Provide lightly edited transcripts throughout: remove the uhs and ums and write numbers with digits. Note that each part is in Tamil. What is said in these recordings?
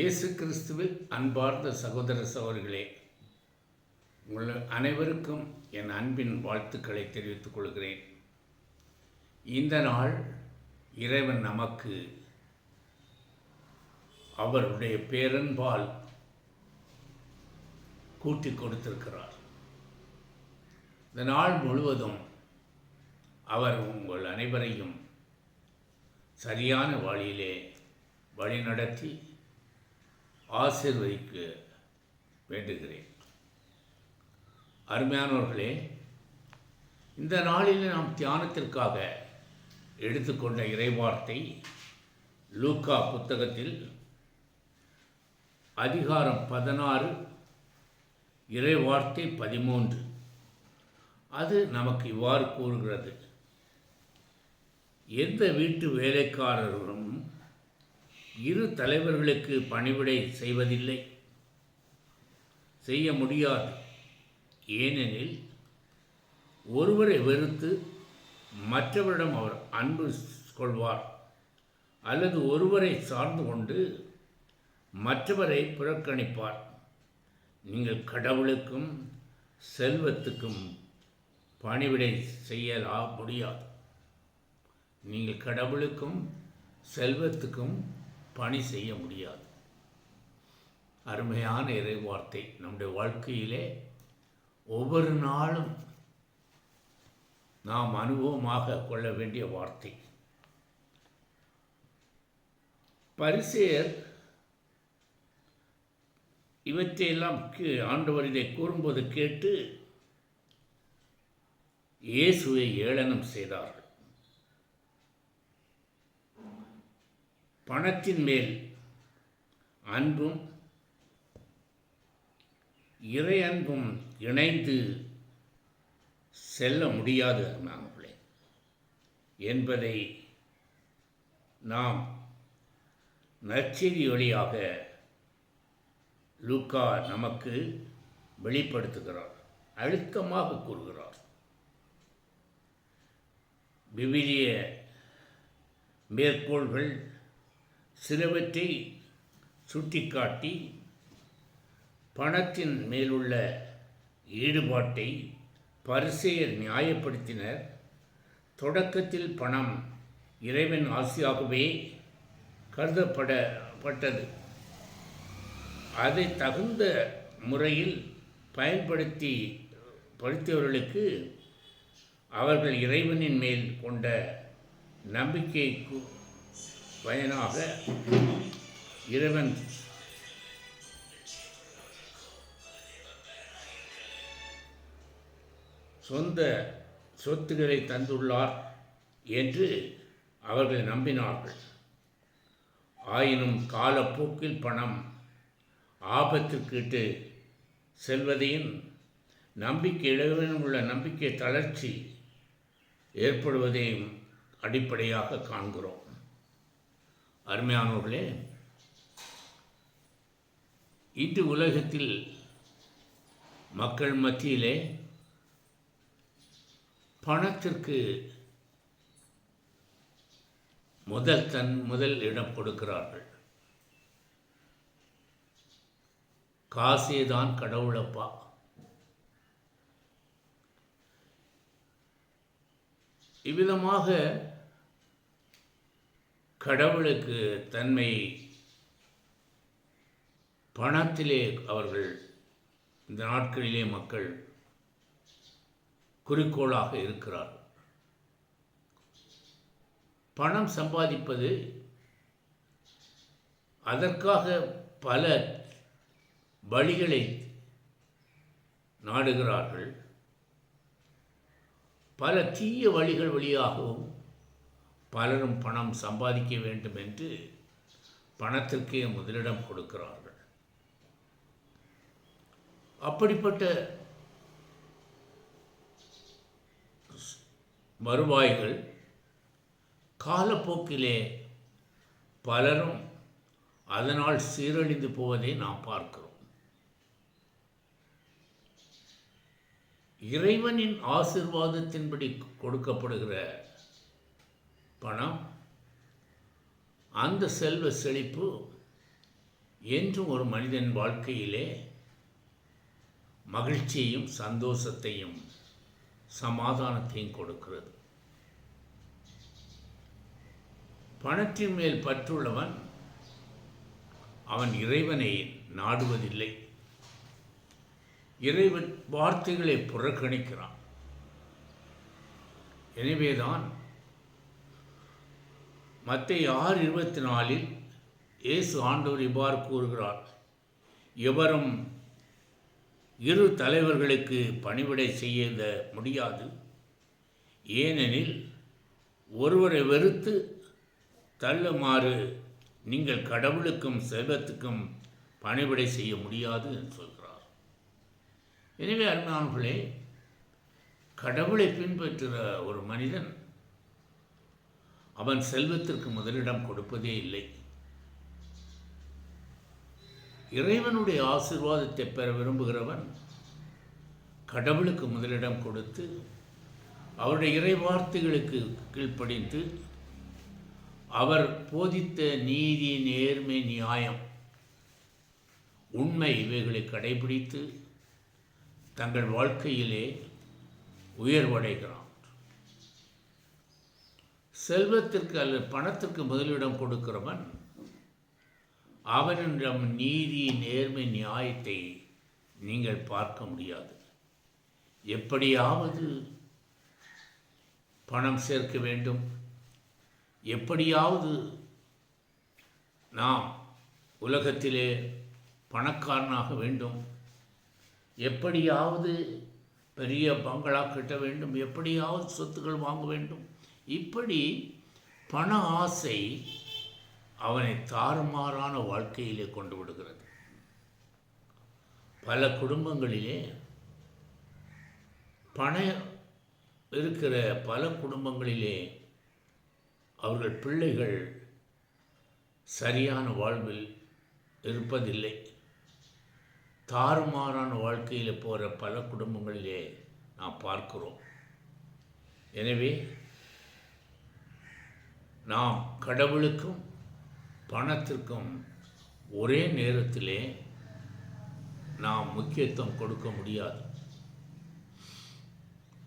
இயேசு கிறிஸ்துவில் அன்பார்ந்த சகோதர சகோதரிகளே, உங்கள் அனைவருக்கும் என் அன்பின் வாழ்த்துக்களை தெரிவித்துக் கொள்கிறேன். இந்த நாள் இறைவன் நமக்கு அவருடைய பேரன்பால் கூட்டி கொடுத்திருக்கிறார். இந்த நாள் முழுவதும் அவர் உங்கள் அனைவரையும் சரியான வழியிலே வழிநடத்தி ஆசீர்வதிக்க வேண்டுகிறேன். அருமையானவர்களே, இந்த நாளில் நாம் தியானத்திற்காக எடுத்துக்கொண்ட இறைவார்த்தை லூக்கா புத்தகத்தில் அதிகாரம் 16 இறைவார்த்தை 13. அது நமக்கு இவ்வாறு கூறுகிறது: எந்த வீட்டு வேலைக்காரரும் இரு தலைவர்களுக்கு பணிவிடை செய்ய முடியாது. ஏனெனில் ஒருவரை வெறுத்து மற்றவரிடம் அவர் அன்பு கொள்வார், அல்லது ஒருவரை சார்ந்து கொண்டு மற்றவரை புறக்கணிப்பார். நீங்கள் கடவுளுக்கும் செல்வத்துக்கும் பணிவிடை செய்ய முடியாது. நீங்கள் கடவுளுக்கும் செல்வத்துக்கும் பணி செய்ய முடியாது. அருமையான இறைவார்த்தை நம்முடைய வாழ்க்கையிலே ஒவ்வொரு நாளும் நாம் அனுபவமாக கொள்ள வேண்டிய வார்த்தை. பரிசேயர் இவற்றையெல்லாம் ஆண்டவர் இதை கூறும்போது கேட்டு இயேசுவை ஏளனம் செய்தார்கள். பணத்தின் மேல் அன்பும் இறை அன்பும் இணைந்து செல்ல முடியாது நாங்களே என்பதை நாம் நற்செய்தி வழியாக லூக்கா நமக்கு வெளிப்படுத்துகிறார், அழுத்தமாக கூறுகிறார். விவிலிய மேற்கோள்கள் சிலவற்றை சுட்டிக்காட்டி பணத்தின் மேலுள்ள ஈடுபாட்டை பரிசேயர் நியாயப்படுத்தினர். தொடக்கத்தில் பணம் இறைவன் ஆசியாகவே கருதப்பட்டது. அதை தகுந்த முறையில் பயன்படுத்தியவர்களுக்கு அவர்கள் இறைவனின் மேல் கொண்ட நம்பிக்கைக்கு பயனாக இறைவன் சொந்த சொத்துக்களை தந்துள்ளார் என்று அவர்கள் நம்பினார்கள். ஆயினும் காலப்போக்கில் பணம் ஆபத்திற்கிட்டு செல்வதையும் இறைவனில் உள்ள நம்பிக்கை தளர்ச்சி ஏற்படுவதையும் அடிப்படையாக காண்கிறோம். அருமையானவர்களே, இன்று உலகத்தில் மக்கள் மத்தியிலே பணத்திற்கு முதல் இடம் கொடுக்கிறார்கள். காசேதான் கடவுளப்பா. இவ்விதமாக கடவுளுக்கு தன்மை பணத்திலே அவர்கள் இந்த நாட்களிலே மக்கள் குறிக்கோளாக இருக்கிறார்கள். பணம் சம்பாதிப்பது, அதற்காக பல வழிகளை நாடுகிறார்கள். பல தீய வழிகள் வழியாகவும் பலரும் பணம் சம்பாதிக்க வேண்டும் என்று பணத்திற்கே முதலிடம் கொடுக்கிறார்கள். அப்படிப்பட்ட வருவாய்கள் காலப்போக்கிலே பலரும் அதனால் சீரழிந்து போவதை நாம் பார்க்கிறோம். இறைவனின் ஆசீர்வாதத்தின்படி கொடுக்கப்படுகிற பணம், அந்த செல்வ செழிப்பு என்றும் ஒரு மனிதன் வாழ்க்கையிலே மகிழ்ச்சியையும் சந்தோஷத்தையும் சமாதானத்தையும் கொடுக்கிறது. பணத்தின் மேல் பற்றுள்ளவன் அவன் இறைவனை நாடுவதில்லை, இறைவன் வார்த்தைகளை புறக்கணிக்கிறான். எனவேதான் மத்தேயு 6:24 இயேசு ஆண்டவர் இவ்வாறு கூறுகிறார், எவரும் இரு தலைவர்களுக்கு பணிவிடை செய்ய முடியாது, ஏனெனில் ஒருவரை வெறுத்து தள்ளுமாறு நீங்கள் கடவுளுக்கும் செல்வத்துக்கும் பணிவிடை செய்ய முடியாது என்று சொல்கிறார். எனவே அருமையானவர்களே, கடவுளை பின்பற்றுகிற ஒரு மனிதன் அவன் செல்வத்திற்கு முதலிடம் கொடுப்பதே இல்லை. இறைவனுடைய ஆசீர்வாதத்தை பெற விரும்புகிறவன் கடவுளுக்கு முதலிடம் கொடுத்து அவருடைய இறை வார்த்தைகளுக்கு கீழ்ப்படிந்து அவர் போதித்த நீதி, நேர்மை, நியாயம், உண்மை இவைகளை கடைபிடித்து தங்கள் வாழ்க்கையிலே உயர்வடைகிறான். செல்வத்திற்கு அல்லது பணத்திற்கு முதலிடம் கொடுக்கிறவன் அவனிடம் நீதி, நேர்மை, நியாயத்தை நீங்கள் பார்க்க முடியாது. எப்படியாவது பணம் சேர்க்க வேண்டும், எப்படியாவது நாம் உலகத்திலே பணக்காரனாக வேண்டும், எப்படியாவது பெரிய பங்களா கட்ட வேண்டும், எப்படியாவது சொத்துக்கள் வாங்க வேண்டும், இப்படி பண ஆசை அவனை தாறுமாறான வாழ்க்கையிலே கொண்டு விடுகிறது. பல குடும்பங்களிலே பணம் இருக்கிற பல குடும்பங்களிலே அவர்கள் பிள்ளைகள் சரியான வாழ்வில் இருப்பதில்லை. தாறுமாறான வாழ்க்கையில் போகிற பல குடும்பங்களிலே நாம் பார்க்கிறோம். எனவே நாம் கடவுளுக்கும் பணத்திற்கும் ஒரே நேரத்திலே நாம் முக்கியத்துவம் கொடுக்க முடியாது.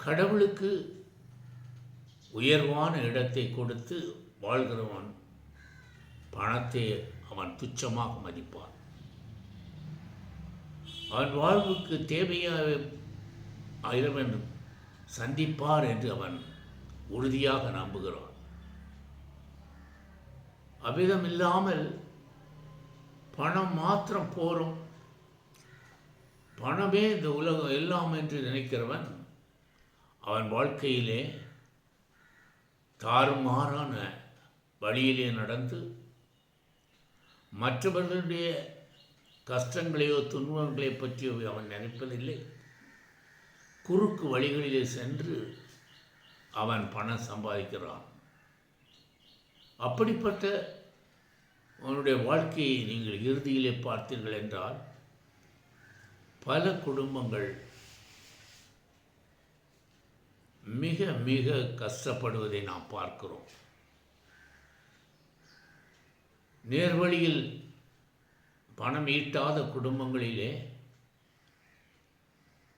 கடவுளுக்கு உயர்வான இடத்தை கொடுத்து வாழ்கிறவன் பணத்தை அவன் துச்சமாக மதிப்பான். அவன் வாழ்வுக்கு தேவையாக இறைவன் சந்திப்பார் என்று அவன் உறுதியாக நம்புகிறான். அவ்விதம் இல்லாமல் பணம் மாத்திரம் போரும், பணமே இந்த உலகம் எல்லாம் என்று நினைக்கிறவன் அவன் வாழ்க்கையிலே தாறுமாறான வழியிலே நடந்து மற்றவர்களுடைய கஷ்டங்களையோ துன்பங்களை பற்றியோ அவன் நினைப்பதில்லை. குறுக்கு வழிகளிலே சென்று அவன் பணம் சம்பாதிக்கிறான். அப்படிப்பட்ட அவனுடைய வாழ்க்கையை நீங்கள் இறுதியிலே பார்த்தீர்கள் என்றால் பல குடும்பங்கள் மிக மிக கஷ்டப்படுவதை நாம் பார்க்கிறோம். நேர்வழியில் பணம் ஈட்டாத குடும்பங்களிலே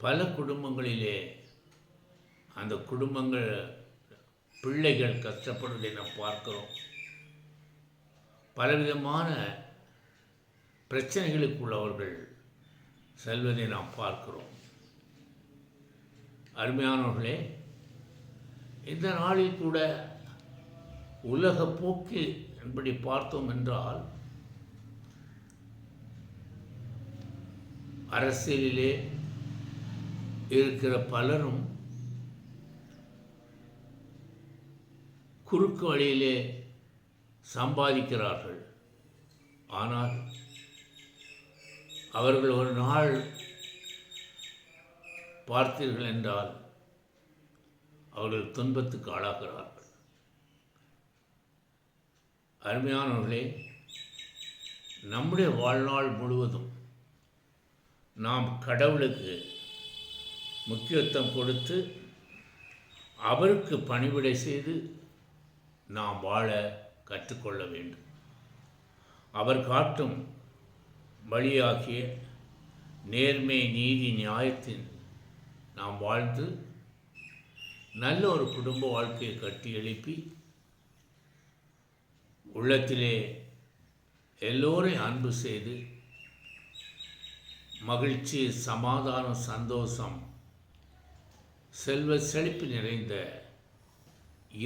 பல குடும்பங்களிலே அந்த குடும்பங்கள் பிள்ளைகள் கஷ்டப்படுவதை நாம் பார்க்கிறோம். பலவிதமான பிரச்சனைகளுக்குள் அவர்கள் செல்வதை நாம் பார்க்கிறோம். அருமையானவர்களே, இந்த நாளில் கூட உலக போக்கு என்படி பார்த்தோம் என்றால் அரசியலிலே இருக்கிற பலரும் குறுக்கு வழியிலே சம்பாதிக்கிறார்கள். ஆனால் அவர்கள் ஒரு நாள் பார்த்தீர்கள் என்றால் அவர்கள் துன்பத்துக்கு ஆளாகிறார்கள். அருமையானவர்களே, நம்முடைய வாழ்நாள் முழுவதும் நாம் கடவுளுக்கு முக்கியத்துவம் கொடுத்து அவருக்கு பணிவிடை செய்து நாம் வாழ கற்றுக்கொள்ள வேண்டும். அவர் காட்டும் வழியாகிய நேர்மை, நீதி, நியாயத்தின் நாம் வாழ்ந்து நல்ல ஒரு குடும்ப வாழ்க்கையை கட்டி எழுப்பி உள்ளத்திலே எல்லோரையும் அன்பு செய்து மகிழ்ச்சி, சமாதானம், சந்தோஷம், செல்வ செழிப்பு நிறைந்த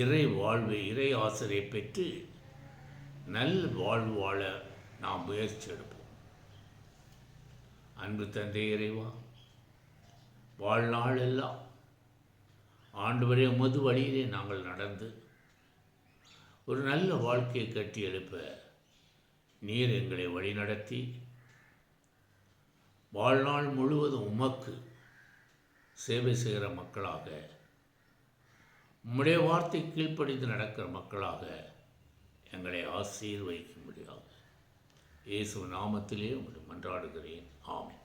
இறை வாழ்வை, இறை ஆசிரியை பெற்று நல்ல வாழ்வு வாழ நாம் முயற்சி எடுப்போம். அன்பு தந்தை இறைவா, வாழ்நாள் எல்லாம் ஆண்டவரே உமது வழியிலே நாங்கள் நடந்து ஒரு நல்ல வாழ்க்கையை கட்டி எழுப்ப நீர் எங்களை வழிநடத்தி வாழ்நாள் முழுவதும் உமக்கு சேவை செய்கிற மக்களாக, உம்முடைய வார்த்தை கீழ்ப்படிந்து நடக்கிற மக்களாக எங்களை ஆசீர்வதிக்கும்படியாக இயேசு நாமத்திலே உங்களை மன்றாடுகிறேன். ஆமென்.